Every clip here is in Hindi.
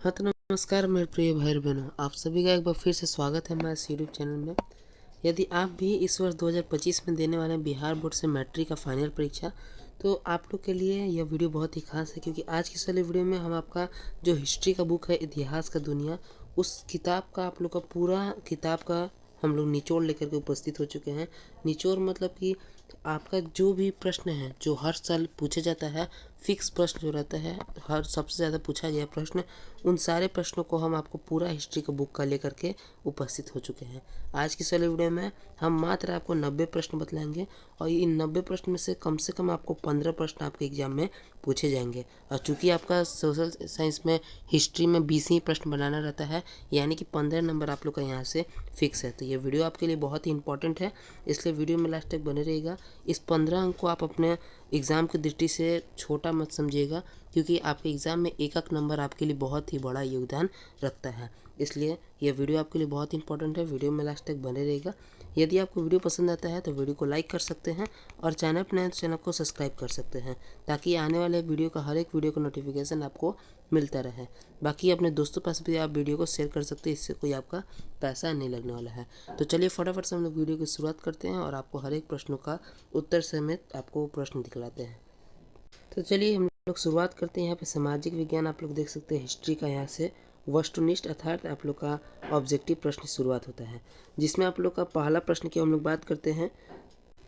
हाँ तो नमस्कार मेरे प्रिय भाई बहनों, आप सभी का एक बार फिर से स्वागत है हमारे यूट्यूब चैनल में। यदि आप भी इस वर्ष 2025 में देने वाले हैं बिहार बोर्ड से मैट्रिक का फाइनल परीक्षा, तो आप लोग के लिए यह वीडियो बहुत ही खास है, क्योंकि आज की इस वाली वीडियो में हम आपका जो हिस्ट्री का बुक है इतिहास का दुनिया, उस किताब का आप लोग का पूरा किताब का हम लोग निचोड़ लेकर के उपस्थित हो चुके हैं। निचोड़ मतलब कि आपका जो भी प्रश्न है जो हर साल पूछा जाता है, फिक्स प्रश्न जो रहता है, हर सबसे ज़्यादा पूछा गया प्रश्न, उन सारे प्रश्नों को हम आपको पूरा हिस्ट्री का बुक का लेकर के उपस्थित हो चुके हैं। आज की वाली वीडियो में हम मात्र आपको 90 प्रश्न बतलाएंगे और इन 90 प्रश्न में से कम आपको 15 प्रश्न आपके एग्जाम में पूछे जाएंगे। और चूंकि आपका सोशल साइंस में हिस्ट्री में 20 ही प्रश्न बनाना रहता है, यानी कि 15 नंबर आप लोग का यहाँ से फिक्स है। तो ये वीडियो आपके लिए बहुत ही इंपॉर्टेंट है, इसलिए वीडियो में लास्ट तक बने रहिएगा। इस 15 अंक को आप अपने एग्ज़ाम की दृष्टि से छोटा मत समझिएगा, क्योंकि आपके एग्ज़ाम में एक एक नंबर आपके लिए बहुत ही बड़ा योगदान रखता है। इसलिए यह वीडियो आपके लिए बहुत इंपॉर्टेंट है, वीडियो में लास्ट तक बने रहेगा। यदि आपको वीडियो पसंद आता है तो वीडियो को लाइक कर सकते हैं और चैनल पर नए तो चैनल को सब्सक्राइब कर सकते हैं, ताकि आने वाले वीडियो का हर एक वीडियो का नोटिफिकेशन आपको मिलता रहे। बाकी अपने दोस्तों पास भी आप वीडियो को शेयर कर सकते हैं, इससे कोई आपका पैसा नहीं लगने वाला है। तो चलिए फटाफट से हम लोग वीडियो की शुरुआत करते हैं और आपको हर एक प्रश्नों का उत्तर समेत आपको प्रश्न दिखलाते हैं। तो चलिए हम लोग शुरुआत करते हैं। यहाँ पे सामाजिक विज्ञान आप लोग देख सकते हैं, हिस्ट्री का यहाँ से वस्तुनिष्ठ अर्थात आप लोग का ऑब्जेक्टिव प्रश्न शुरुआत होता है, जिसमें आप लोग का पहला प्रश्न की हम लोग बात करते हैं।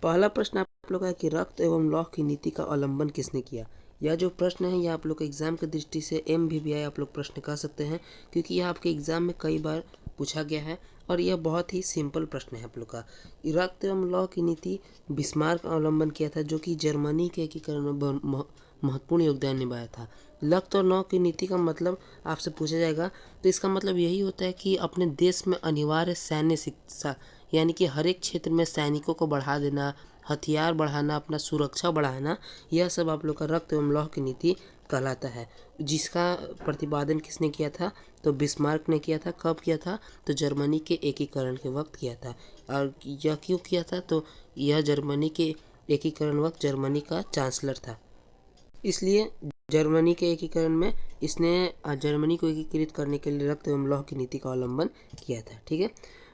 पहला प्रश्न आप लोग का है कि रक्त एवं लौह की नीति का अवलंबन किसने किया। यह जो प्रश्न है यह आप लोग के एग्जाम की दृष्टि से MBBI आप लोग प्रश्न कह सकते हैं, क्योंकि यह आपके एग्जाम में कई बार पूछा गया है और यह बहुत ही सिंपल प्रश्न है आप लोग का। रक्त एवं लौह की नीति बिस्मार्क का अवलंबन किया था, जो कि जर्मनी के एकीकरण में महत्वपूर्ण योगदान निभाया था। रक्त और लौह की नीति का मतलब आपसे पूछा जाएगा, तो इसका मतलब यही होता है कि अपने देश में अनिवार्य सैन्य शिक्षा, यानी कि हर एक क्षेत्र में सैनिकों को बढ़ा देना, हथियार बढ़ाना, अपना सुरक्षा बढ़ाना, यह सब आप लोग का रक्त एवं लौह की नीति कहलाता है। जिसका प्रतिपादन किसने किया था, तो बिस्मार्क ने किया था। कब किया था, तो जर्मनी के एकीकरण के वक्त किया था। और यह क्यों किया था, तो यह जर्मनी के एकीकरण वक्त जर्मनी का चांसलर था, इसलिए जर्मनी के एकीकरण में इसने जर्मनी को एकीकृत करने के लिए रक्त एवं लौह की नीति का अवलंबन किया था। ठीक है,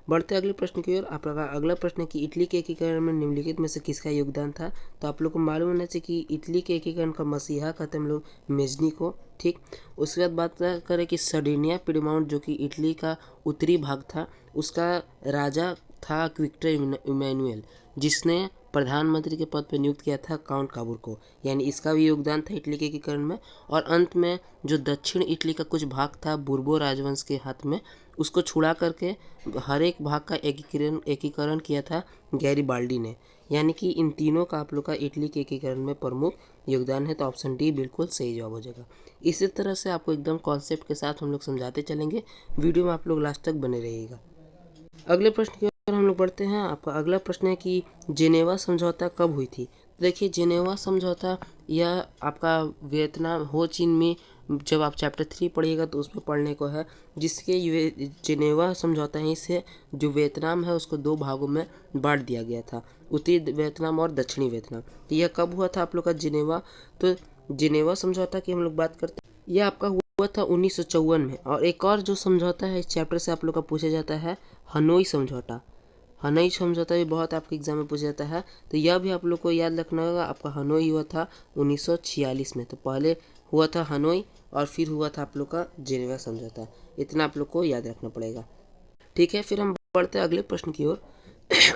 बढ़ते अगले प्रश्न की ओर। आपका अगला प्रश्न है कि इटली के एकीकरण में निम्नलिखित में से किसका योगदान था। तो आप लोग को मालूम होना चाहिए कि इटली के एकीकरण का मसीहा कहते हैं हम लोग मेजनी को। ठीक, उसके बाद बात करें कि सर्डिनिया पिडमाउंट जो कि इटली का उत्तरी भाग था, उसका राजा था विक्टर इमैनुअल, जिसने प्रधानमंत्री के पद पर नियुक्त किया था काउंट काबूर को, यानी इसका भी योगदान था इटली के एकीकरण में। और अंत में जो दक्षिण इटली का कुछ भाग था बुर्बो राजवंश के हाथ में, उसको छुड़ा करके हर एक भाग का एकीकरण किया था गैरिबाल्डी ने। यानी कि इन तीनों का आप लोग का इटली के एकीकरण में प्रमुख योगदान है। तो ऑप्शन डी बिल्कुल सही जवाब हो जाएगा। इसी तरह से आपको एकदम कॉन्सेप्ट के साथ हम लोग समझाते चलेंगे, वीडियो में आप लोग लास्ट तक बने रहिएगा। अगले प्रश्न की ओर हम लोग बढ़ते हैं। आपका अगला प्रश्न है कि जेनेवा समझौता कब हुई थी। देखिए, जेनेवा समझौता यह आपका वियतनाम हो चीन में, जब आप चैप्टर 3 पढ़िएगा तो उसमें पढ़ने को है, जिसके जेनेवा समझौता है, इससे जो वियतनाम है उसको दो भागों में बांट दिया गया था, उत्तरी वियतनाम और दक्षिणी वियतनाम। तो यह कब हुआ था आप लोग का जेनेवा, तो जेनेवा समझौता की हम लोग बात करते हैं, यह आपका हुआ था 1954 में। और एक और जो समझौता है इस चैप्टर से आप लोग का पूछा जाता है, हनोई समझौता। हनोई समझौता भी बहुत आपके एग्जाम में पूछा जाता है, तो यह भी आप लोग को याद रखना होगा। आपका हनोई हुआ था 1946 में। तो पहले हुआ था हनोई और फिर हुआ था आप लोग का जेनेवा समझौता, इतना आप लोग को याद रखना पड़ेगा। ठीक है, फिर हम बढ़ते हैं अगले प्रश्न की ओर।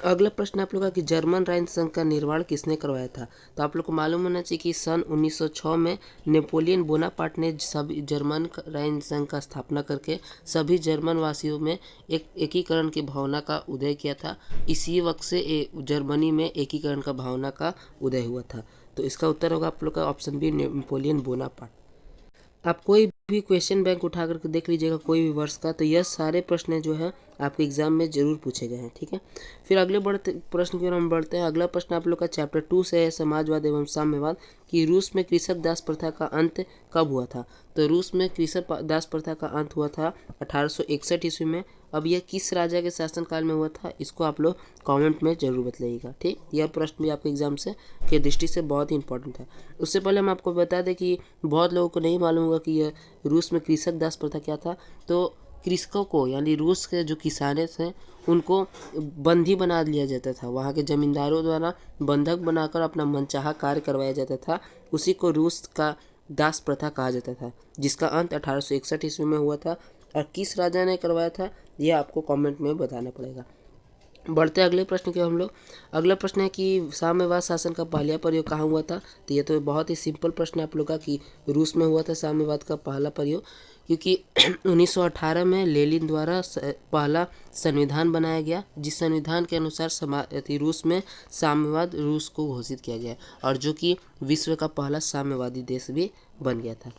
अगला प्रश्न आप लोग का कि जर्मन राइन संघ का निर्माण किसने करवाया था। तो आप लोग को मालूम होना चाहिए कि सन 1906 में नेपोलियन बोनापार्ट ने सभी जर्मन राइन संघ का स्थापना करके सभी जर्मन वासियों में एक एकीकरण की भावना का उदय किया था। इसी वक्त से जर्मनी में एकीकरण का भावना का उदय हुआ था। तो इसका उत्तर होगा आप लोग का ऑप्शन बी, नेपोलियन बोनापार्ट। आप कोई भी क्वेश्चन बैंक उठा करके देख लीजिएगा कोई भी वर्ष का, तो यह सारे प्रश्न जो हैं आपके एग्जाम में जरूर पूछे गए हैं। ठीक है, फिर अगले बढ़ते प्रश्न की ओर हम बढ़ते हैं। अगला प्रश्न आप लोग का चैप्टर 2 से है, समाजवाद एवं साम्यवाद, कि रूस में कृषक दास प्रथा का अंत कब हुआ था। तो रूस में कृषक दास प्रथा का अंत हुआ था 1861 ईस्वी में। अब यह किस राजा के शासनकाल में हुआ था, इसको आप लोग कमेंट में जरूर बताइएगा। ठीक, यह प्रश्न भी आपके एग्जाम से के दृष्टि से बहुत ही इंपॉर्टेंट है। उससे पहले हम आपको बता दें कि बहुत लोगों को नहीं मालूम होगा कि यह रूस में कृषक दास प्रथा क्या था। तो कृषकों को यानी रूस के जो किसाने थे उनको बंदी बना लिया जाता था, वहाँ के जमींदारों द्वारा बंधक बनाकर अपना मनचाहा कार्य करवाया जाता था। उसी को रूस का दास प्रथा कहा जाता था, जिसका अंत 1861 ईस्वी में हुआ था। और किस राजा ने करवाया था यह आपको कमेंट में बताना पड़ेगा। बढ़ते हैं अगले प्रश्न के हम लोग। अगला प्रश्न है कि साम्यवाद शासन का पहला प्रयोग कहाँ हुआ था। तो ये तो बहुत ही सिंपल प्रश्न है आप लोग का कि रूस में हुआ था साम्यवाद का पहला प्रयोग, क्योंकि 1918 में लेनिन द्वारा पहला संविधान बनाया गया, जिस संविधान के अनुसार रूस में साम्यवाद रूस को घोषित किया गया और जो कि विश्व का पहला साम्यवादी देश भी बन गया था।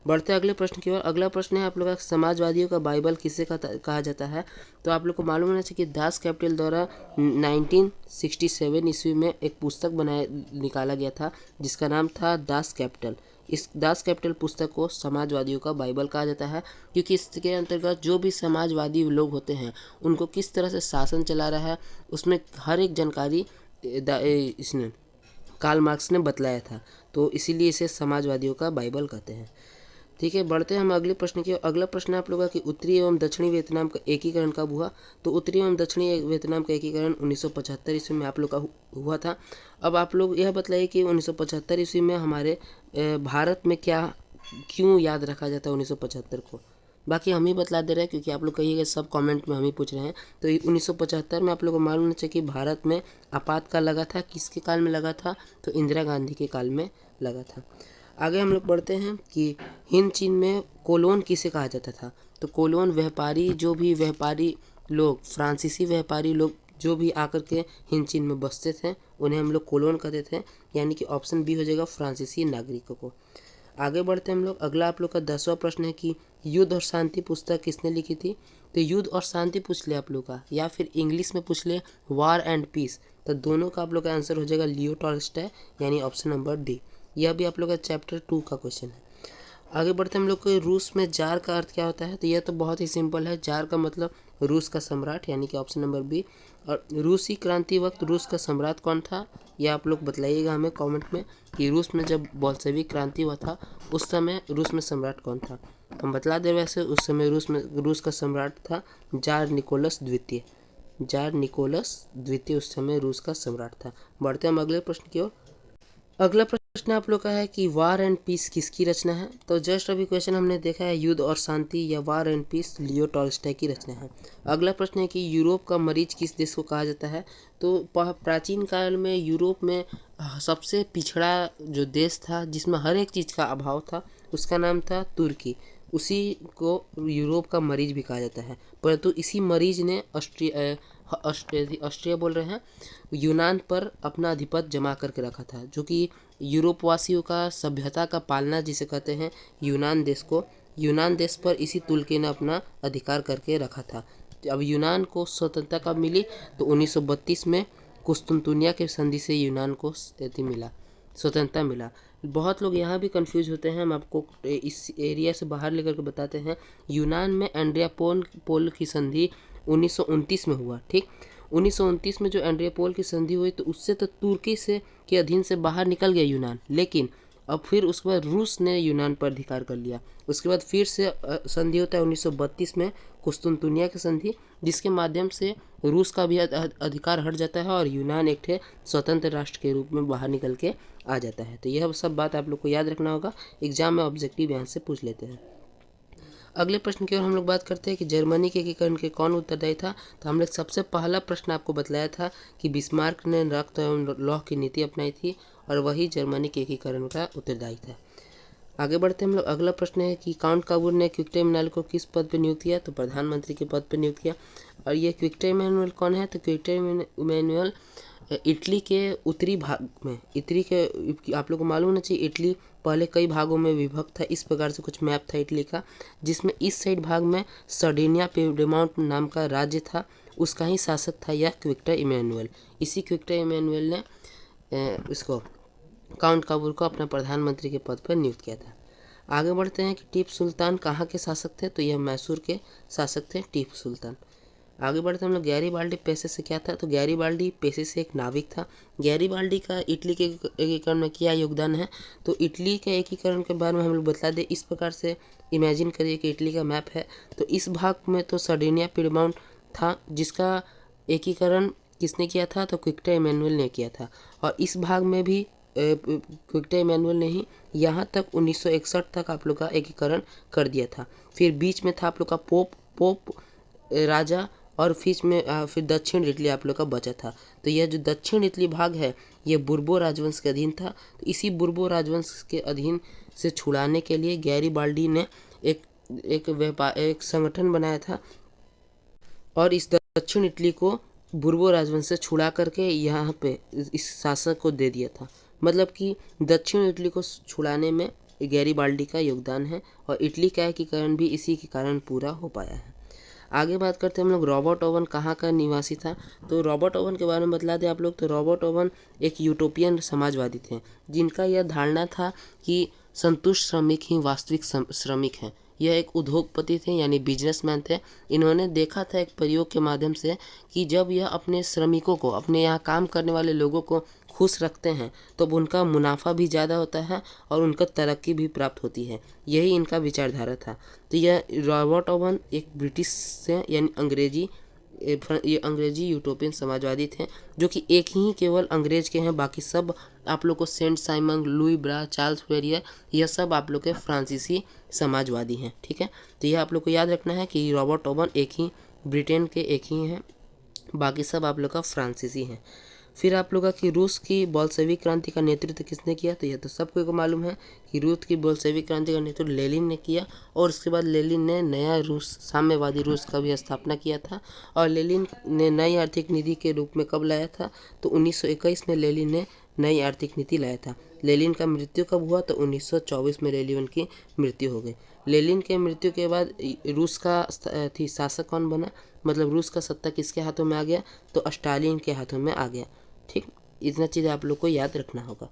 बढ़ते अगले प्रश्न की ओर। अगला प्रश्न है आप लोग का, समाजवादियों का बाइबल किसे कहा जाता है। तो आप लोग को मालूम होना चाहिए कि दास कैपिटल द्वारा 1967 ईस्वी में एक पुस्तक निकाला गया था जिसका नाम था दास कैपिटल। इस दास कैपिटल पुस्तक को समाजवादियों का बाइबल कहा जाता है, क्योंकि इसके अंतर्गत जो भी समाजवादी लोग होते हैं उनको किस तरह से शासन चला रहा है उसमें हर एक जानकारी इसने कार्ल मार्क्स ने बतलाया था। तो इसीलिए इसे समाजवादियों का बाइबल कहते हैं। ठीक है, बढ़ते हैं हम अगले प्रश्न की। अगला प्रश्न है आप लोगों का कि उत्तरी एवं दक्षिणी वियतनाम का एकीकरण कब हुआ। तो उत्तरी एवं दक्षिणी वियतनाम का एकीकरण 1975 ईस्वी में आप लोग का हुआ था। अब आप लोग यह बताइए कि 1975 ईस्वी में हमारे भारत में क्यों याद रखा जाता है 1975 को। बाकी हम ही बतला दे रहे हैं क्योंकि आप लोग कहिएगा सब कमेंट में हम ही पूछ रहे हैं। तो 1975 में आप लोगों को मालूम होना चाहिए कि भारत में आपातकाल लगा था। किसके काल में लगा था, तो इंदिरा गांधी के काल में लगा था। आगे हम लोग बढ़ते हैं कि हिंद चीन में कोलोन किसे कहा जाता था। तो कोलोन व्यापारी, जो भी व्यापारी लोग, फ्रांसीसी व्यापारी लोग जो भी आकर के हिंद चीन में बसते थे उन्हें हम लोग कोलोन कहते थे, यानी कि ऑप्शन बी हो जाएगा फ्रांसीसी नागरिकों को। आगे बढ़ते हैं हम लोग। अगला आप लोग का 10वां प्रश्न है कि युद्ध और शांति पुस्तक किसने लिखी थी। तो युद्ध और शांति पूछ ले आप लोग का, या फिर इंग्लिश में पूछ ले वार एंड पीस, तो दोनों का आप लोग का आंसर हो जाएगा लियो टॉल्स्टॉय, यानी ऑप्शन नंबर डी। यह भी आप लोग का चैप्टर 2 का क्वेश्चन है। आगे बढ़ते हम लोग को, रूस में जार का अर्थ क्या होता है। तो यह तो बहुत ही सिंपल है, जार का मतलब रूस का सम्राट, यानी कि ऑप्शन नंबर बी। और रूसी क्रांति वक्त रूस का सम्राट कौन था, यह आप लोग बताइएगा हमें कमेंट में कि रूस में जब बोल्शेविक क्रांति हुआ था उस समय रूस में सम्राट कौन था। हम बतला दे वैसे उस समय रूस का सम्राट था जार निकोलस द्वितीय। जार निकोलस द्वितीय उस समय रूस का सम्राट था। बढ़ते हम अगले प्रश्न की ओर। अगला प्रश्न आप लोग का है कि वार एंड पीस किसकी रचना है। तो जस्ट अभी क्वेश्चन हमने देखा है युद्ध और शांति या war and piece Leo Tolstoy की रचना है। अगला प्रश्न है कि यूरोप का मरीज किस देश को कहा जाता है। तो प्राचीन काल में यूरोप में सबसे पिछड़ा जो देश था जिसमें हर एक चीज़ का अभाव था उसका नाम था तुर्की। उसी को यूरोप का मरीज भी कहा जाता है। परंतु इसी मरीज ने ऑस्ट्रिया बोल रहे हैं, यूनान पर अपना आधिपत्य जमा करके रखा था, जो कि यूरोप वासियों का सभ्यता का पालना जिसे कहते हैं यूनान देश को, यूनान देश पर इसी तुर्की ने अपना अधिकार करके रखा था। अब यूनान को स्वतंत्रता कब मिली, तो 1932 में कुस्तुनतुनिया के संधि से यूनान को स्वतंत्रता मिला। बहुत लोग यहाँ भी कंफ्यूज होते हैं, हम आपको इस एरिया से बाहर लेकर के बताते हैं। यूनान में एंड्रियापोल की संधि 1929 में हुआ। ठीक, 1929 में जो एंड्रियापोल की संधि हुई तो उससे तो तुर्की से के अधीन से बाहर निकल गया यूनान, लेकिन अब फिर उसके बाद रूस ने यूनान पर अधिकार कर लिया। उसके बाद फिर से संधि होता है 1932 में कुस्तुनतुनिया की संधि, जिसके माध्यम से रूस का भी अधिकार हट जाता है और यूनान एक स्वतंत्र राष्ट्र के रूप में बाहर निकल के आ जाता है। तो यह सब बात आप लोग को याद रखना होगा, एग्जाम में ऑब्जेक्टिव यहाँ से पूछ लेते हैं। अगले प्रश्न की ओर हम लोग बात करते हैं कि जर्मनी के एकीकरण के कौन उत्तरदायी था। तो हम लोग सबसे पहला प्रश्न आपको बतलाया था कि बिस्मार्क ने रक्त एवं लौह की नीति अपनाई थी और वही जर्मनी के एकीकरण का उत्तरदायी था। आगे बढ़ते हम लोग। अगला प्रश्न है कि काउंट काबूर ने क्विक्टे इमैनुअल को किस पद पर नियुक्त किया। तो प्रधानमंत्री के पद पर नियुक्त किया। और ये क्विक्टे इमैनुअल कौन है, तो क्विक्टे इमैनुअल इटली के उत्तरी भाग में, इटली के आप लोग को मालूम होना चाहिए इटली पहले कई भागों में विभक्त था। इस प्रकार से कुछ मैप था इटली का, जिसमें इस साइड भाग में सर्डिनिया पिएमोंट नाम का राज्य था, उसका ही शासक था यह क्विक्टे इमैनुअल। इसी क्विक्टे इमैनुअल ने इसको काउंट काबूर को अपना प्रधानमंत्री के पद पर नियुक्त किया था। आगे बढ़ते हैं कि टीपू सुल्तान कहाँ के शासक थे। तो यह मैसूर के शासक थे टीपू सुल्तान। आगे बढ़ते हम लोग गैरीबाल्डी पेशे से क्या था, तो गैरीबाल्डी पेशे से एक नाविक था। गैरीबाल्डी का इटली के एकीकरण में क्या योगदान है, तो इटली के एकीकरण के बारे में हम लोग बता दें। इस प्रकार से इमेजिन करिए कि इटली का मैप है, तो इस भाग में तो सर्डिनिया पिडमाउंट था, जिसका एकीकरण किसने किया था, तो क्विक्टर इमैनुअल ने किया था। और इस भाग में भी क्विक्टर इमैनुअल ने ही यहाँ तक 1961 तक आप लोग का एकीकरण कर दिया था। फिर बीच में था आप लोग का पोप राजा, और फिर दक्षिण इटली आप लोग का बचा था। तो यह जो दक्षिण इटली भाग है ये बुर्बो राजवंश के अधीन था। तो इसी बुर्बो राजवंश के अधीन से छुड़ाने के लिए गैरीबाल्डी ने एक संगठन बनाया था, और इस दक्षिण इटली को बुर्बो राजवंश से छुड़ा करके यहाँ पे इस शासक को दे दिया था। मतलब कि दक्षिण इटली को छुड़ाने में गैरीबाल्डी का योगदान है, और इटली का एकीकरण भी इसी के कारण पूरा हो पाया है। आगे बात करते हैं हम लोग रॉबर्ट ओवन कहाँ का निवासी था। तो रॉबर्ट ओवन के बारे में बतला दें आप लोग, तो रॉबर्ट ओवन एक यूटोपियन समाजवादी थे, जिनका यह धारणा था कि संतुष्ट श्रमिक ही वास्तविक श्रमिक हैं। यह एक उद्योगपति थे, यानी बिजनेसमैन थे। इन्होंने देखा था एक प्रयोग के माध्यम से कि जब यह अपने श्रमिकों को, अपने यहाँ काम करने वाले लोगों को खुश रखते हैं तो उनका मुनाफा भी ज़्यादा होता है और उनका तरक्की भी प्राप्त होती है। यही इनका विचारधारा था। तो यह रॉबर्ट ओवन एक ब्रिटिश से यानी ये अंग्रेजी यूटोपियन समाजवादी थे, जो कि एक ही केवल अंग्रेज के हैं। बाकी सब आप लोग को सेंट साइमन, लुई ब्रा, चार्ल्स फेरियर, यह सब आप लोग के फ्रांसीसी समाजवादी हैं। ठीक है, तो यह आप लोग को याद रखना है कि रॉबर्ट ओवन एक ही ब्रिटेन के एक ही हैं, बाकी सब आप लोग का फ्रांसीसी हैं। फिर आप लोग का कि रूस की बोल्शेविक क्रांति का नेतृत्व किसने किया, तो यह तो सबको को मालूम है कि रूस की बोल्शेविक क्रांति का नेतृत्व लेनिन ने किया। और उसके बाद लेनिन ने नया रूस, साम्यवादी रूस का भी स्थापना किया था। और लेनिन ने नई आर्थिक नीति के रूप में कब लाया था, तो 1921 में लेनिन ने नई आर्थिक नीति लाया था। लेनिन का मृत्यु कब हुआ, तो 1924 में लेनिन की मृत्यु हो गई। लेनिन के मृत्यु के बाद रूस का शासक कौन बना, मतलब रूस का सत्ता किसके हाथों में आ गया, तो स्टालिन के हाथों में आ गया। ठीक, इतना चीज़ आप लोग को याद रखना होगा।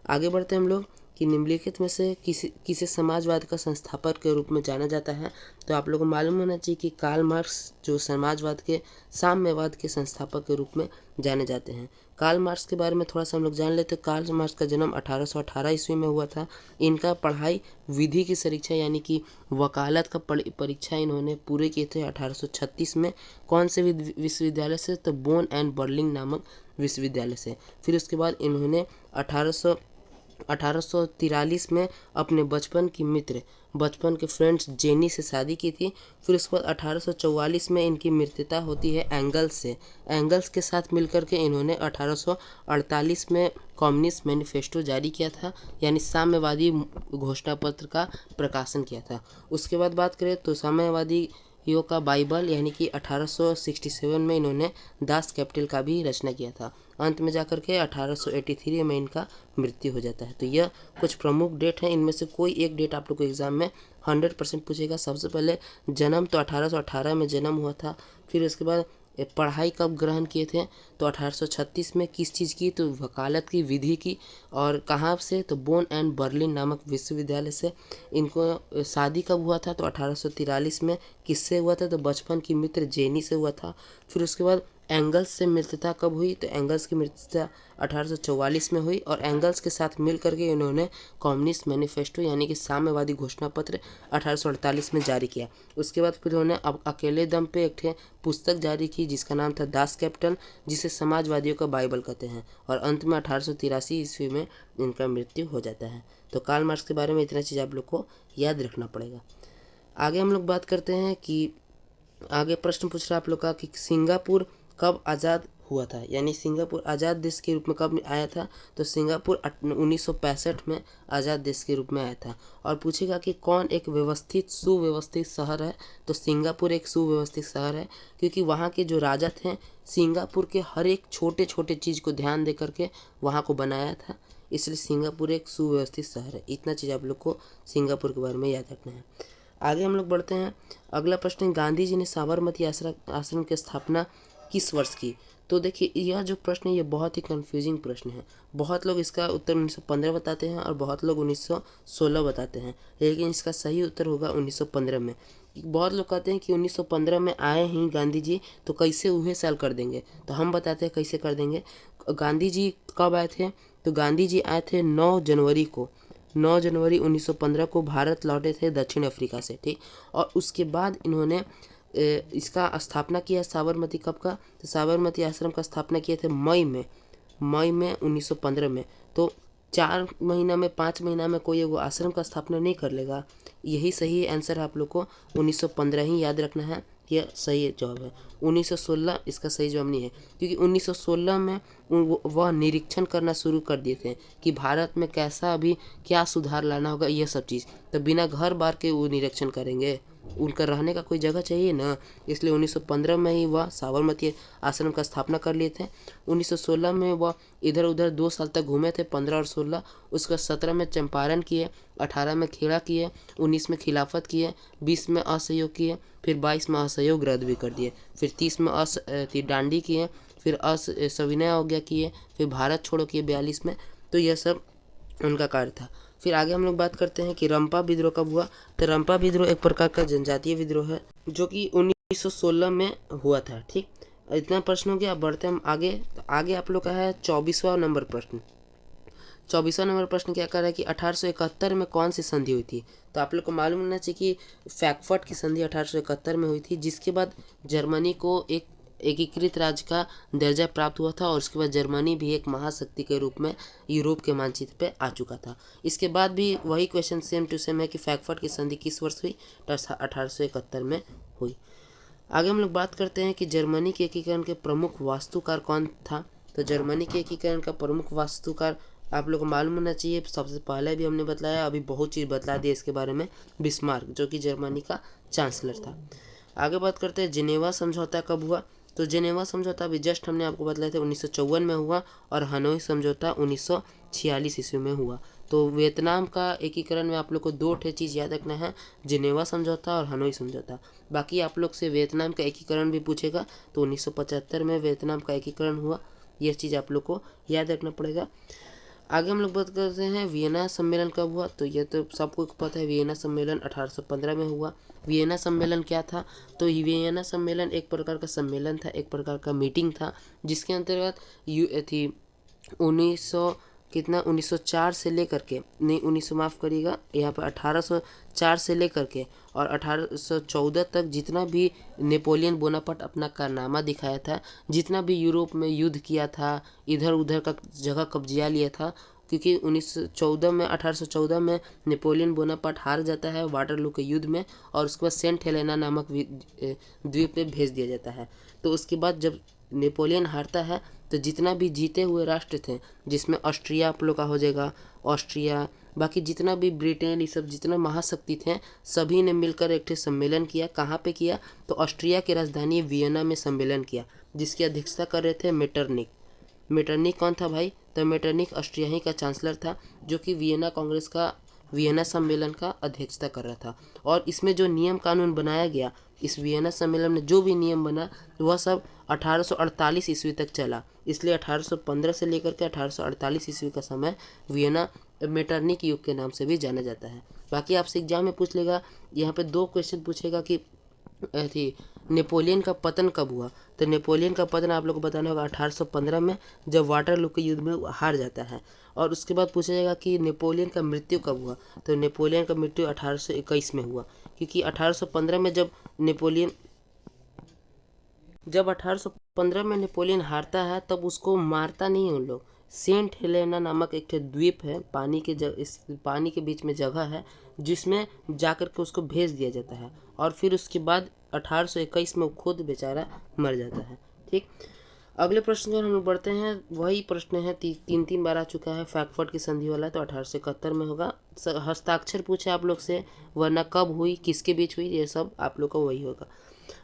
आगे बढ़ते हैं हम लोग कि निम्नलिखित में से किसे समाजवाद का संस्थापक के रूप में जाना जाता है। तो आप लोगों को मालूम होना चाहिए कि कार्ल मार्क्स जो समाजवाद के, साम्यवाद के संस्थापक के रूप में जाने जाते हैं। कार्ल मार्क्स के बारे में थोड़ा सा हम लोग जान लेते हैं। कार्ल मार्क्स का जन्म 1818 ईस्वी में हुआ था। इनका पढ़ाई विधि की परीक्षा यानी कि वकालत का परीक्षा इन्होंने पूरे किए थे 1836 में। कौन से विश्वविद्यालय से, तो बोन एंड बर्लिन नामक विश्वविद्यालय से। फिर उसके बाद इन्होंने 1843 में अपने बचपन के फ्रेंड्स जेनी से शादी की थी। फिर उसके बाद 1844 में इनकी मृत्यु होती है एंगल्स से। एंगल्स के साथ मिलकर के इन्होंने 1848 में कम्युनिस्ट मैनिफेस्टो जारी किया था, यानी साम्यवादी घोषणा पत्र का प्रकाशन किया था। उसके बाद बात करें तो साम्यवादी यो का बाइबल यानी कि 1867 में इन्होंने दास कैपिटल का भी रचना किया था। अंत में जाकर के 1883 में इनका मृत्यु हो जाता है। तो यह कुछ प्रमुख डेट हैं, इनमें से कोई एक डेट आप लोग को एग्जाम में 100% पूछेगा। सबसे पहले जन्म तो 1818 में जन्म हुआ था। फिर उसके बाद पढ़ाई कब ग्रहण किए थे, तो 1836 में। किस चीज़ की, तो वकालत की विधि की। और कहाँ से, तो बोन एंड बर्लिन नामक विश्वविद्यालय से। इनको शादी कब हुआ था, तो 1843 में। किससे हुआ था, तो बचपन की मित्र जेनी से हुआ था। फिर उसके बाद एंगल्स से मित्रता कब हुई, तो एंगल्स की मित्रता 1844 में हुई। और एंगल्स के साथ मिल करके इन्होंने कम्युनिस्ट मैनिफेस्टो यानी कि साम्यवादी घोषणा पत्र 1848 में जारी किया। उसके बाद फिर उन्होंने अब अकेले दम पे एक पुस्तक जारी की जिसका नाम था दास कैपिटल, जिसे समाजवादियों का बाइबल कहते हैं। और अंत में 1883 ईस्वी में इनका मृत्यु हो जाता है। तो कार्ल मार्क्स के बारे में इतना चीज़ आप लोग को याद रखना पड़ेगा। आगे हम लोग बात करते हैं कि आगे प्रश्न पूछ रहा है आप लोग का कि सिंगापुर कब आज़ाद हुआ था, यानी सिंगापुर आज़ाद देश के रूप में कब आया था, तो सिंगापुर 1965 में आज़ाद देश के रूप में आया था। और पूछेगा कि कौन एक सुव्यवस्थित शहर है, तो सिंगापुर एक सुव्यवस्थित शहर है, क्योंकि वहाँ के जो राजा थे सिंगापुर के हर एक छोटे छोटे चीज़ को ध्यान दे करके वहाँ को बनाया था, इसलिए सिंगापुर एक सुव्यवस्थित शहर है। इतना चीज़ आप लोग को सिंगापुर के बारे में याद रखना है। आगे हम लोग बढ़ते हैं। अगला प्रश्न, गांधी जी ने साबरमती आश्रम की स्थापना किस वर्ष की। तो देखिए यह जो प्रश्न है ये बहुत ही कंफ्यूजिंग प्रश्न है। बहुत लोग इसका उत्तर 1915 बताते हैं और बहुत लोग 1916 बताते हैं, लेकिन इसका सही उत्तर होगा 1915 में। बहुत लोग कहते हैं कि 1915 में आए ही गांधी जी, तो कैसे वही साल कर देंगे। तो हम बताते हैं कैसे कर देंगे। गांधी जी कब आए थे? तो गांधी जी आए थे 9 जनवरी को। 9 जनवरी 1915 को भारत लौटे थे दक्षिण अफ्रीका से, ठीक। और उसके बाद इन्होंने इसका स्थापना किया साबरमती कब का? तो साबरमती आश्रम का स्थापना किए थे मई में 1915 में। तो 4 महीना में 5 महीना में कोई वो आश्रम का स्थापना नहीं कर लेगा। यही सही आंसर आप लोग को 1915 ही याद रखना है, यह सही जवाब है। 1916 इसका सही जवाब नहीं है, क्योंकि 1916 में वह निरीक्षण करना शुरू कर दिए थे कि भारत में कैसा अभी क्या सुधार लाना होगा, यह सब चीज़। तो बिना घर बार के वो निरीक्षण करेंगे, उनका रहने का कोई जगह चाहिए ना। इसलिए 1915 में ही वह साबरमती आश्रम का स्थापना कर लिए थे। 1916 में वह इधर उधर 2 साल तक घूमे थे, 15 और 16। उसका 17 में चंपारण किए, 18 में खेड़ा किए, 19 में खिलाफत किए, 20 में असहयोग किए, फिर 22 में असहयोग रद्द भी कर दिए, फिर 30 में डांडी किए, फिर सविनय अवज्ञा किए, फिर भारत छोड़ो किए 42 में। तो यह सब उनका कार्य था। फिर आगे हम लोग बात करते हैं कि रंपा विद्रोह कब हुआ। तो रंपा विद्रोह एक प्रकार का जनजातीय विद्रोह है जो कि 1916 में हुआ था, ठीक। इतना प्रश्न हो गया। अब बढ़ते हैं हम आगे। तो आगे आप लोग का है 24वां नंबर प्रश्न। 24वां नंबर प्रश्न क्या कर रहा है कि 1871 में कौन सी संधि हुई थी। तो आप लोग को मालूम होना चाहिए कि फ्रैंकफर्ट की संधि 1871 में हुई थी, जिसके बाद जर्मनी को एक एकीकृत राज्य का दर्जा प्राप्त हुआ था और उसके बाद जर्मनी भी एक महाशक्ति के रूप में यूरोप के मानचित्र पे आ चुका था। इसके बाद भी वही क्वेश्चन सेम टू सेम है कि फ्रैंकफर्ट की संधि किस वर्ष हुई? 1871 में हुई। आगे हम लोग बात करते हैं कि जर्मनी के एकीकरण के प्रमुख वास्तुकार कौन था। तो जर्मनी के एकीकरण का प्रमुख वास्तुकार आप लोग को मालूम होना चाहिए, सबसे पहले भी हमने बताया, अभी बहुत चीज़ बतला दिया इसके बारे में। बिस्मार्क, जो कि जर्मनी का चांसलर था। आगे बात करते हैं जिनेवा समझौता कब हुआ। तो जिनेवा समझौता अभी जस्ट हमने आपको बताया था 1954 में हुआ, और हनोई समझौता 1946 ईस्वी में हुआ। तो वियतनाम का एकीकरण में आप लोग को 2 चीज़ याद रखना है, जिनेवा समझौता और हनोई समझौता। बाकी आप लोग से वियतनाम का एकीकरण भी पूछेगा, तो 1975 में वियतनाम का एकीकरण हुआ। यह चीज़ आप लोग को याद रखना पड़ेगा। आगे हम लोग बात करते हैं वियना सम्मेलन कब हुआ। तो ये तो सबको पता है, वियना सम्मेलन 1815 में हुआ। वियना सम्मेलन क्या था? तो वियना सम्मेलन एक प्रकार का सम्मेलन था, एक प्रकार का मीटिंग था, जिसके अंतर्गत थी 1904 से लेकर के, नहीं 1900 माफ़ करिएगा, यहाँ पर 1804 से लेकर के और 1814 तक जितना भी नेपोलियन बोनापार्ट अपना कारनामा दिखाया था, जितना भी यूरोप में युद्ध किया था, इधर उधर का जगह कब्जा लिया था, क्योंकि 1814 में नेपोलियन बोनापार्ट हार जाता है वाटरलू के युद्ध में, और उसके बाद सेंट हेलेना नामक द्वीप पे भेज दिया जाता है। तो उसके बाद जब नेपोलियन हारता है, तो जितना भी जीते हुए राष्ट्र थे, जिसमें ऑस्ट्रिया आप लोग का हो जाएगा, ऑस्ट्रिया, बाकी जितना भी ब्रिटेन, ये सब जितना महाशक्ति थे, सभी ने मिलकर एक सम्मेलन किया। कहाँ पे किया? तो ऑस्ट्रिया की राजधानी वियना में सम्मेलन किया, जिसकी अध्यक्षता कर रहे थे मेटरनिक। मेटरनिक कौन था भाई? तो मेटरनिक ऑस्ट्रिया का चांसलर था, जो कि वियना सम्मेलन का अध्यक्षता कर रहा था। और इसमें जो नियम कानून बनाया गया, इस वियना सम्मेलन में जो भी नियम बना, वह सब 1848 ईस्वी तक चला। इसलिए 1815 से लेकर के 1848 ईस्वी का समय वियना मेटरनिक युग के नाम से भी जाना जाता है। बाकी आपसे एग्जाम में पूछ लेगा, यहाँ पे 2 क्वेश्चन पूछेगा कि थी नेपोलियन का पतन कब हुआ। तो नेपोलियन का पतन आप लोग को बताना होगा 1815 में, जब वाटरलू के युद्ध में हार जाता है। और उसके बाद पूछा जाएगा कि नेपोलियन का मृत्यु कब हुआ। तो नेपोलियन का मृत्यु 1821 में हुआ, क्योंकि 1815 में जब 1815 में नेपोलियन हारता है, तब उसको मारता नहीं है उन लोग। सेंट हेलेना नामक एक द्वीप है, इस पानी के बीच में जगह है, जिसमें जाकर के उसको भेज दिया जाता है। और फिर उसके बाद 1821 में वो खुद बेचारा मर जाता है, ठीक। अगले प्रश्न पर हम लोग बढ़ते हैं। वही प्रश्न है, 3 बार आ चुका है फ्रैंकफर्ट की संधि वाला, तो 1871 में होगा। हस्ताक्षर पूछे आप लोग से, वरना कब हुई, किसके बीच हुई, ये सब आप लोग का वही होगा।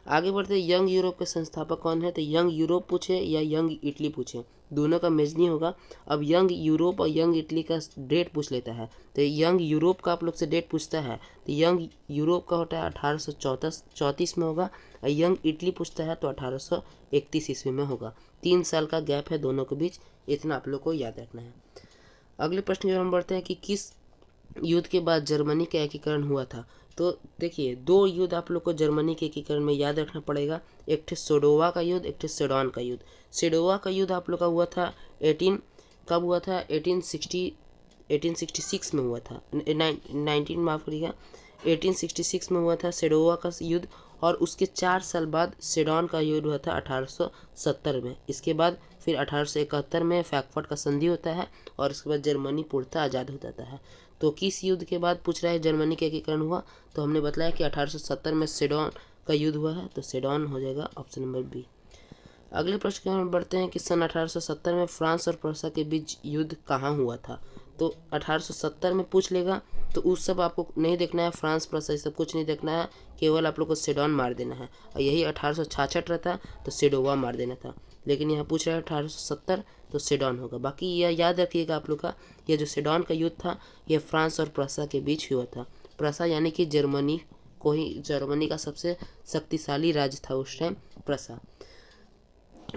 आगे बढ़ते हैं, यंग यूरोप के संस्थापक कौन है? तो यंग यूरोप पूछे या यंग इटली पूछे, दोनों का मैच नहीं होगा। अब यंग यूरोप और यंग इटली का डेट पूछ लेता है, तो यंग यूरोप का आप लोग से डेट पूछता है तो यंग यूरोप का होता है 1834 में होगा, और यंग इटली पूछता है तो 1831 ईस्वी में होगा। 3 साल का गैप है दोनों के बीच, इतना आप लोग को याद रखना है। अगले प्रश्न की ओर हम बढ़ते हैं कि किस युद्ध के बाद जर्मनी का एकीकरण हुआ था? तो देखिए, 2 युद्ध आप लोग को जर्मनी के एकीकरण में याद रखना पड़ेगा, एक थे सोडोवा का युद्ध, एक थे सेडोन का युद्ध। सेडोवा का युद्ध आप लोग का हुआ था 18 कब हुआ था? 1866 में हुआ था, 19 माफ करिएगा, 1866 में हुआ था सेडोवा का युद्ध। और उसके 4 साल बाद सेडोन का युद्ध हुआ था 1870 में। इसके बाद फिर 1871 में फ्रैंकफर्ट का संधि होता है, और उसके बाद जर्मनी पूर्णतः आज़ाद हो जाता है। तो किस युद्ध के बाद पूछ रहा है जर्मनी का एकीकरण हुआ? तो हमने बताया कि 1870 में सेडोन का युद्ध हुआ है, तो सेडोन हो जाएगा ऑप्शन नंबर बी। अगले प्रश्न की ओर बढ़ते हैं कि सन 1870 में फ्रांस और प्रूसिया के बीच युद्ध कहाँ हुआ था? तो 1870 में पूछ लेगा, तो उस सब आपको नहीं देखना है, फ्रांस प्रूसिया सब कुछ नहीं देखना है, केवल आप लोग को सेडोन मार देना है। और यही 1866 रहता तो सेडोवा मार देना था, लेकिन यहाँ पूछ रहा है 1870 तो सेडोन होगा। बाकी यह याद रखिएगा आप लोग का, यह जो सेडोन का युद्ध था यह फ्रांस और प्रूसिया के बीच हुआ था। प्रूसिया यानी कि जर्मनी का सबसे शक्तिशाली राज्य था उस टाइम प्रूसिया।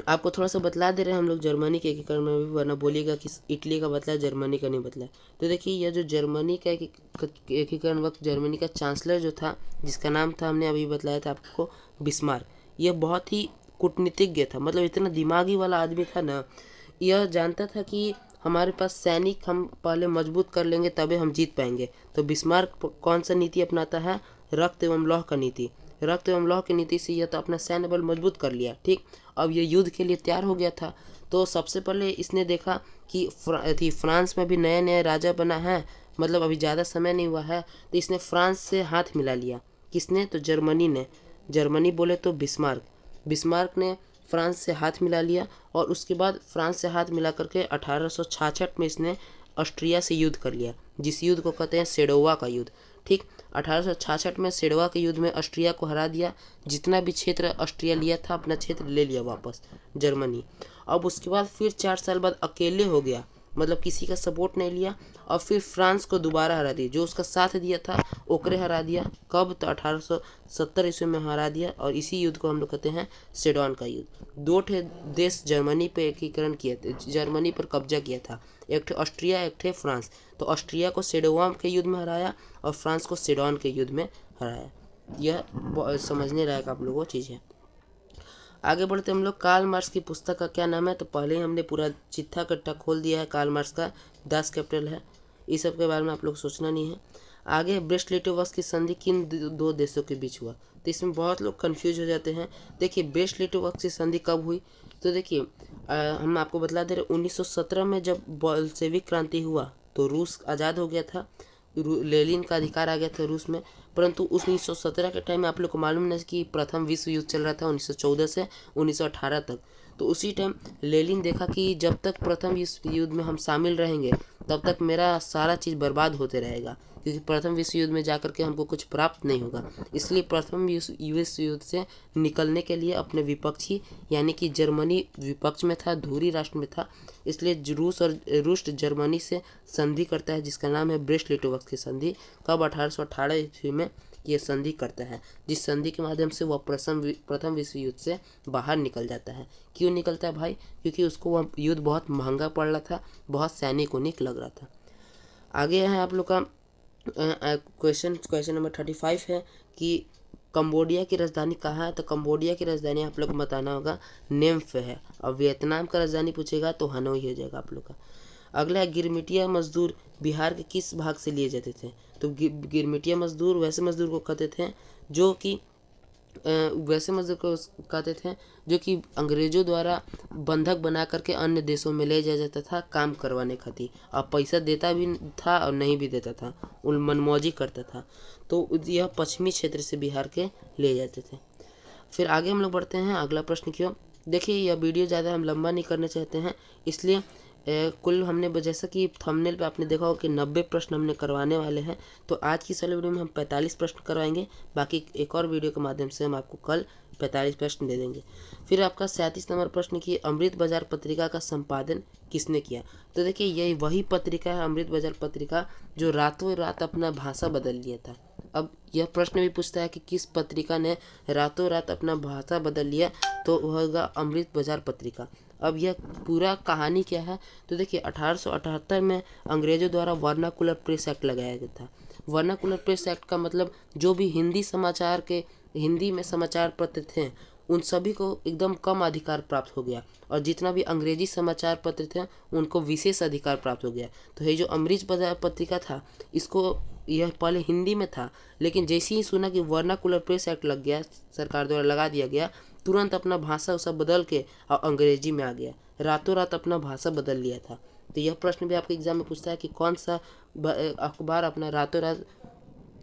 आपको थोड़ा सा बतला दे रहे हैं हम लोग जर्मनी के एकीकरण में भी, वरना बोलिएगा कि इटली का बतला है जर्मनी का नहीं बतला है। तो देखिए, यह जो जर्मनी का एकीकरण वक्त जर्मनी का चांसलर जो था, जिसका नाम था हमने अभी बतलाया था आपको, बिस्मार्क, यह बहुत ही कूटनीतिज्ञ था, मतलब इतना दिमागी वाला आदमी था ना। यह जानता था कि हमारे पास सैनिक हम पहले मजबूत कर लेंगे तभी हम जीत पाएंगे। तो बिस्मार्क कौन सा नीति अपनाता है? रक्त एवं लौह का नीति। रक्त एवं लौह की नीति से यह तो अपना सैन्य बल मजबूत कर लिया, ठीक। अब ये युद्ध के लिए तैयार हो गया था। तो सबसे पहले इसने देखा कि फ्रांस में भी नया नया राजा बना है, मतलब अभी ज़्यादा समय नहीं हुआ है, तो इसने फ्रांस से हाथ मिला लिया। किसने? तो जर्मनी ने। जर्मनी बोले तो बिस्मार्क ने फ्रांस से हाथ मिला लिया, और उसके बाद फ्रांस से हाथ मिला करके 1866 में इसने ऑस्ट्रिया से युद्ध कर लिया, जिस युद्ध को कहते हैं सेडोवा का युद्ध, ठीक। 1866 में सेडोवा के युद्ध में ऑस्ट्रिया को हरा दिया। जितना भी क्षेत्र ऑस्ट्रिया लिया था अपना क्षेत्र ले लिया वापस जर्मनी। अब उसके बाद फिर 4 साल बाद अकेले हो गया, मतलब किसी का सपोर्ट नहीं लिया, और फिर फ्रांस को दोबारा हरा दिया, जो उसका साथ दिया था ओकरे हरा दिया। कब? तो 1870 ईस्वी में हरा दिया, और इसी युद्ध को हम लोग कहते हैं सेडोन का युद्ध। 2 देश जर्मनी पे एकीकरण किए थे, जर्मनी पर कब्जा किया था, एक थे ऑस्ट्रिया, एक थे फ्रांस। तो ऑस्ट्रिया को सेडोवा के युद्ध में हराया और फ्रांस को सेडोन के युद्ध में हराया। यह समझने लायक आप लोगों को चीज़ है। आगे बढ़ते हम लोग, कार्ल मार्क्स की पुस्तक का क्या नाम है? तो पहले ही हमने पूरा चिट्ठा कट्टा खोल दिया है कार्ल मार्क्स का, 10 कैपिटल है, इस सब के बारे में आप लोग सोचना नहीं है। आगे, ब्रेस्ट-लिटोव की संधि किन 2 देशों के बीच हुआ? तो इसमें बहुत लोग कंफ्यूज हो जाते हैं। देखिए, ब्रेस्ट-लिटोव की संधि कब हुई? तो देखिए, हम आपको बतला दे रहे, 1917 में जब बोल्शेविक क्रांति हुआ तो रूस आज़ाद हो गया था, लेनिन का अधिकार आ गया था रूस में। परंतु 1917 के टाइम में आप लोग को मालूम नहीं कि प्रथम विश्व युद्ध चल रहा था 1914 से 1918 तक। तो उसी टाइम लेनिन देखा कि जब तक प्रथम विश्व युद्ध में हम शामिल रहेंगे तब तक मेरा सारा चीज़ बर्बाद होते रहेगा, क्योंकि प्रथम विश्व युद्ध में जाकर के हमको कुछ प्राप्त नहीं होगा। इसलिए प्रथम विश्व युद्ध से निकलने के लिए अपने विपक्षी, यानी कि जर्मनी विपक्ष में था, धुरी राष्ट्र में था, इसलिए रूस जर्मनी से संधि करता है, जिसका नाम है ब्रेस्ट-लिटोव की संधि। कब? 1818 ईस्वी में ये संधि करता है, जिस संधि के माध्यम से वह प्रथम विश्व युद्ध से बाहर निकल जाता है। क्यों निकलता है भाई? क्योंकि उसको वह युद्ध बहुत महंगा पड़ रहा था, बहुत सैनिक लग रहा था। आगे है आप लोग का क्वेश्चन नंबर 35 है कि कंबोडिया की राजधानी कहाँ है? तो कंबोडिया की राजधानी आप लोग को बताना होगा नेम्फ है, और वियतनाम का राजधानी पूछेगा तो हनोई हो जाएगा आप लोग का। अगला है, गिरमिटिया मजदूर बिहार के किस भाग से लिए जाते थे? तो गिरमिटिया मजदूर वैसे मजदूर को कहते थे जो कि जो कि अंग्रेजों द्वारा बंधक बना करके अन्य देशों में ले जाया जाता था काम करवाने खातिर। अब पैसा देता भी था और नहीं भी देता था, मनमौजी करता था। तो यह पश्चिमी क्षेत्र से बिहार के ले जाते थे। फिर आगे हम लोग बढ़ते हैं अगला प्रश्न की ओर। देखिए, यह वीडियो ज़्यादा हम लंबा नहीं करना चाहते हैं, इसलिए कुल हमने जैसा कि थंबनेल पे आपने देखा होगा कि 90 प्रश्न हमने करवाने वाले हैं। तो आज की इस वाले वीडियो में हम 45 प्रश्न करवाएंगे, बाकी एक और वीडियो के माध्यम से हम आपको कल 45 प्रश्न दे देंगे। फिर आपका 37 नंबर प्रश्न की अमृत बाजार पत्रिका का संपादन किसने किया। तो देखिए यही वही पत्रिका है अमृत बाजार पत्रिका जो रातों रात अपना भाषा बदल लिया था। अब यह प्रश्न भी पूछता है कि किस पत्रिका ने रातों रात अपना भाषा बदल लिया, तो वह होगा अमृत बाजार पत्रिका। अब यह पूरा कहानी क्या है, तो देखिए 1878 में अंग्रेजों द्वारा वर्नाकुलर प्रेस एक्ट लगाया गया था। वर्नाकुलर प्रेस एक्ट का मतलब जो भी हिंदी में समाचार पत्र थे उन सभी को एकदम कम अधिकार प्राप्त हो गया, और जितना भी अंग्रेजी समाचार पत्र थे उनको विशेष अधिकार प्राप्त हो गया। तो ये जो अमृत बाजार पत्रिका था इसको यह पहले हिंदी में था, लेकिन जैसे ही सुना कि वर्नाकुलर प्रेस एक्ट लग गया, सरकार द्वारा लगा दिया गया, तुरंत अपना भाषा उसा बदल के और अंग्रेजी में आ गया। रातों रात अपना भाषा बदल लिया था। तो यह प्रश्न भी आपके एग्जाम में पूछता है कि कौन सा अखबार अपना रातों रात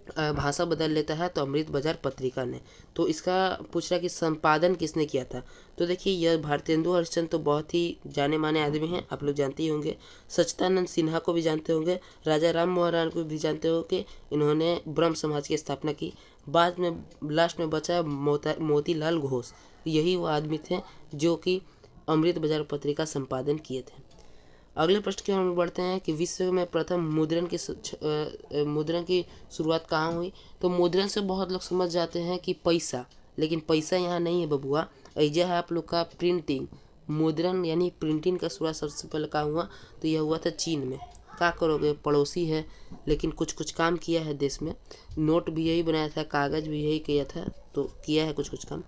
भाषा बदल लेता है, तो अमृत बाजार पत्रिका ने। तो इसका पूछ रहा है कि संपादन किसने किया था। तो देखिए यह भारतेंदु हरिश्चंद्र तो बहुत ही जाने माने आदमी हैं, आप लोग जानते ही होंगे। सच्चिदानंद सिन्हा को भी जानते होंगे, राजा राम मोहन राय को भी जानते हो कि इन्होंने ब्रह्म समाज की स्थापना की। बाद में लास्ट में बचा मोतीलाल घोष, यही वो आदमी थे जो कि अमृत बाजार पत्रिका संपादन किए थे। अगले प्रश्न की हम बढ़ते हैं कि विश्व में प्रथम मुद्रण की शुरुआत कहाँ हुई। तो मुद्रण से बहुत लोग समझ जाते हैं कि पैसा, लेकिन पैसा यहाँ नहीं है बबुआ, ऐजा है आप लोग का प्रिंटिंग। मुद्रण यानी प्रिंटिंग का शुरुआत सबसे पहले कहाँ हुआ, तो यह हुआ था चीन में। क्या करोगे, पड़ोसी है लेकिन कुछ कुछ काम किया है देश में। नोट भी यही बनाया था, कागज़ भी यही किया था, तो किया है कुछ कुछ काम।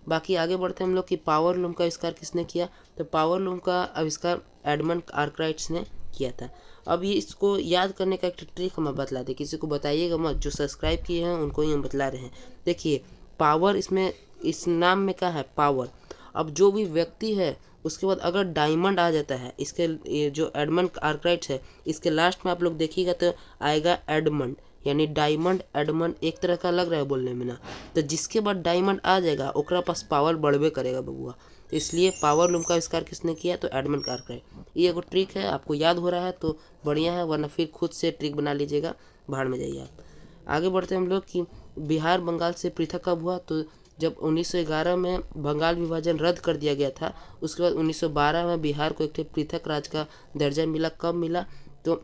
बाकी आगे बढ़ते हैं हम लोग कि पावर लूम का आविष्कार किसने किया। तो पावर लूम का आविष्कार एडमंड आर्कराइट्स ने किया था। अब ये इसको याद करने का एक ट्रिक हम बतला दें, किसी को बताइएगा मत, जो सब्सक्राइब किए हैं उनको ही हम बतला रहे हैं। देखिए पावर इसमें इस नाम में क्या है, पावर। अब जो भी व्यक्ति है उसके बाद अगर डायमंड आ जाता है, इसके ये जो एडमंड आर्कराइट्स है इसके लास्ट में आप लोग देखिएगा तो आएगा एडमंड, यानी डायमंड एडमंड एक तरह का लग रहा है बोलने में ना। तो जिसके बाद डायमंड आ जाएगा ओकरा पास पावर बढ़बे करेगा बबुआ। तो इसलिए पावर लूम का आविष्कार किसने किया, तो एडमंड आर्कराइट। ये एगो ट्रिक है, आपको याद हो रहा है तो बढ़िया है, वरना फिर खुद से ट्रिक बना लीजिएगा, भाड़ में जाइए आप। आगे बढ़ते हैं हम लोग कि बिहार बंगाल से पृथक कब हुआ। तो जब 1911 में बंगाल विभाजन रद्द कर दिया गया था, उसके बाद 1912 में बिहार को एक पृथक राज्य का दर्जा मिला। कब मिला, तो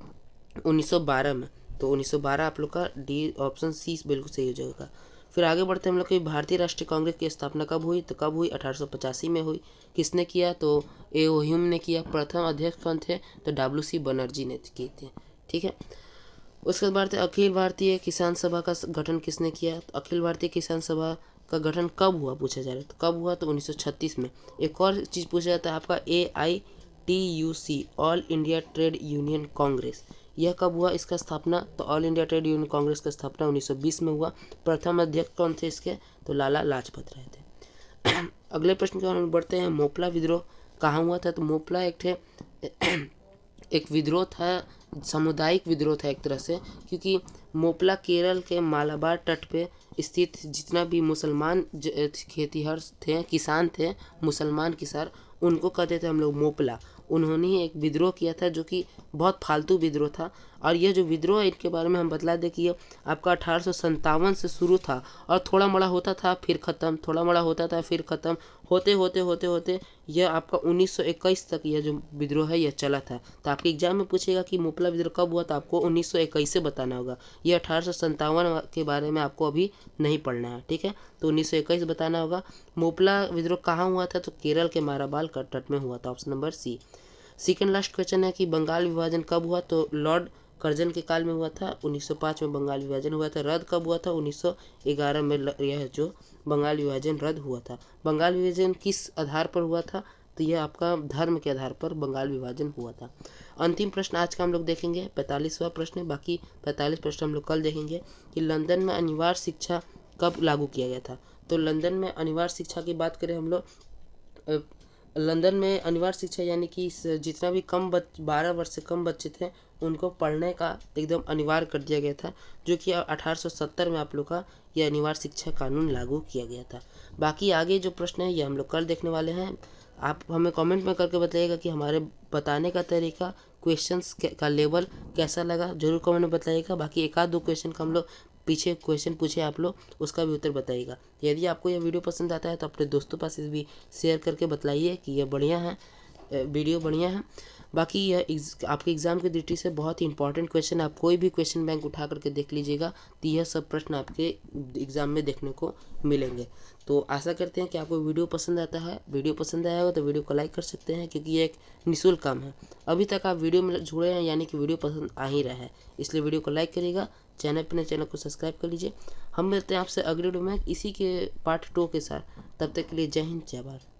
1912 में। तो 1912 आप लोग का डी ऑप्शन सी बिल्कुल सही हो जाएगा। फिर आगे बढ़ते हैं हम लोग कि भारतीय राष्ट्रीय कांग्रेस की स्थापना कब हुई। तो कब हुई, 1885 में हुई। किसने किया, तो ए.ओ. ह्यूम ने किया। प्रथम अध्यक्ष कौन थे, तो डब्ल्यू.सी. बनर्जी ने किए थे। ठीक है, उसके बाद अखिल भारतीय किसान सभा का गठन किसने किया। तो अखिल भारतीय किसान सभा का गठन कब हुआ पूछा जा रहा है, तो कब हुआ, तो 1936 में। एक और चीज़ पूछा जाता है आपका AITUC, all India trade union Congress, यह कब हुआ इसका स्थापना। तो all India trade union Congress का स्थापना 1920 में हुआ। प्रथम अध्यक्ष कौन थे इसके, तो लाला लाजपत राय थे। अगले प्रश्न की ओर बढ़ते हैं, मोपला विद्रोह कहाँ हुआ था। तो मोपला एक विद्रोह था, सामुदायिक विद्रोह था एक तरह से, क्योंकि मोपला केरल के मालाबार तट पे स्थित जितना भी मुसलमान खेतीहर थे, किसान थे, मुसलमान किसान, उनको कहते थे हम लोग मोपला। उन्होंने ही एक विद्रोह किया था जो कि बहुत फालतू विद्रोह था। और यह जो विद्रोह है इनके बारे में हम बतला दें कि ये आपका 1857 से शुरू था, और थोड़ा मोड़ा होता था फिर ख़त्म, थोड़ा मोड़ा होता था फिर ख़त्म, होते होते होते होते यह आपका 1921 तक यह जो विद्रोह है यह चला था। तो आपके एग्जाम में पूछेगा कि मोपला विद्रोह कब हुआ, तो आपको 1921 से बताना होगा। ये 1857 के बारे में आपको अभी नहीं पढ़ना है, ठीक है, तो 1921 बताना होगा। मोपला विद्रोह कहाँ हुआ था, तो केरल के मालाबार तट में हुआ था, option number C. Second last question है कि बंगाल विभाजन कब हुआ। तो लॉर्ड कर्जन के काल में हुआ था, 1905 में बंगाल विभाजन हुआ था। रद्द कब हुआ था, 1911 में यह जो बंगाल विभाजन रद्द हुआ था। बंगाल विभाजन किस आधार पर हुआ था, तो यह आपका धर्म के आधार पर बंगाल विभाजन हुआ था। अंतिम प्रश्न आज का हम लोग देखेंगे, 45वां प्रश्न है, बाकी 45 प्रश्न हम लोग कल देखेंगे कि लंदन में अनिवार्य शिक्षा कब लागू किया गया था। तो लंदन में अनिवार्य शिक्षा की बात करें हम लोग, लंदन में अनिवार्य शिक्षा यानी कि जितना भी 12 वर्ष से कम बच्चे थे उनको पढ़ने का एकदम अनिवार्य कर दिया गया था, जो कि 1870 में आप लोग का यह अनिवार्य शिक्षा कानून लागू किया गया था। बाकी आगे जो प्रश्न है ये हम लोग कल देखने वाले हैं। आप हमें कमेंट में करके बताइएगा कि हमारे बताने का तरीका, क्वेश्चंस का लेवल कैसा लगा, जरूर कमेंट में बताइएगा। बाकी एक आध दो क्वेश्चन का हम लोग पीछे क्वेश्चन पूछे आप लोग, उसका भी उत्तर बताइएगा। यदि आपको यह वीडियो पसंद आता है तो अपने दोस्तों पास भी शेयर करके बताइए कि यह बढ़िया है, वीडियो बढ़िया है। बाकी यह आपके एग्ज़ाम की दृष्टि से बहुत ही इंपॉर्टेंट क्वेश्चन, आप कोई भी क्वेश्चन बैंक उठा करके देख लीजिएगा तो यह सब प्रश्न आपके एग्ज़ाम में देखने को मिलेंगे। तो आशा करते हैं कि आपको वीडियो पसंद आता है। वीडियो पसंद आया हो तो वीडियो को लाइक कर सकते हैं, क्योंकि ये एक निःशुल्क काम है। अभी तक आप वीडियो में जुड़े हैं यानी कि वीडियो पसंद आ ही रहा है, इसलिए वीडियो को लाइक करिएगा, चैनल को सब्सक्राइब कर लीजिए। हम मिलते हैं आपसे अगले वीडियो में इसी के पार्ट 2 के साथ। तब तक के लिए जय हिंद, जय भारत।